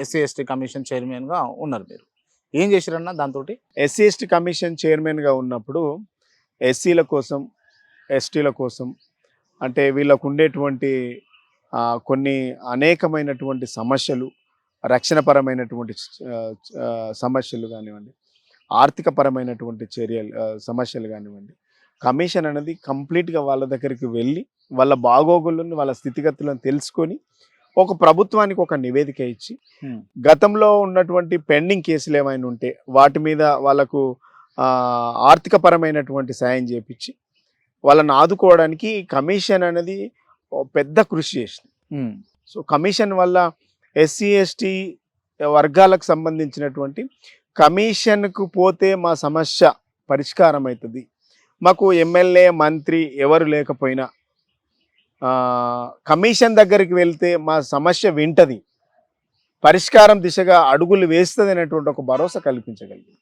SC ST commission చైర్మన్గా ఉన్నారు మీరు. ఏం చేసిరన్న దాంతో? ఎస్సీ ఎస్టీ కమిషన్ చైర్మన్గా ఉన్నప్పుడు ఎస్సీల కోసం, ఎస్టీల కోసం, అంటే వీళ్ళకు ఉండేటువంటి కొన్ని అనేకమైనటువంటి సమస్యలు, రక్షణపరమైనటువంటి సమస్యలు కానివ్వండి, ఆర్థికపరమైనటువంటి సమస్యలు కానివ్వండి, కమిషన్ అనేది కంప్లీట్గా వాళ్ళ దగ్గరికి వెళ్ళి వాళ్ళ బాగోగులను, వాళ్ళ స్థితిగతులను తెలుసుకొని ఒక ప్రభుత్వానికి ఒక నివేదిక ఇచ్చి గతంలో ఉన్నటువంటి పెండింగ్ కేసులు ఏమైనా ఉంటే వాటి మీద వాళ్ళకు ఆర్థికపరమైనటువంటి సాయం చేపించి వాళ్ళని ఆదుకోవడానికి కమిషన్ అనేది పెద్ద కృషి చేసింది. సో కమిషన్ వల్ల ఎస్సీ ఎస్టీ వర్గాలకు సంబంధించినటువంటి కమిషన్కు పోతే మా సమస్య పరిష్కారం అవుతుంది, మాకు ఎమ్మెల్యే మంత్రి ఎవరు లేకపోయినా కమిషన్ దగ్గరికి వెళ్తే మా సమస్య వింటది, పరిష్కారం దిశగా అడుగులు వేస్తుంది అనేటువంటి ఒక భరోసా కల్పించగలిగింది.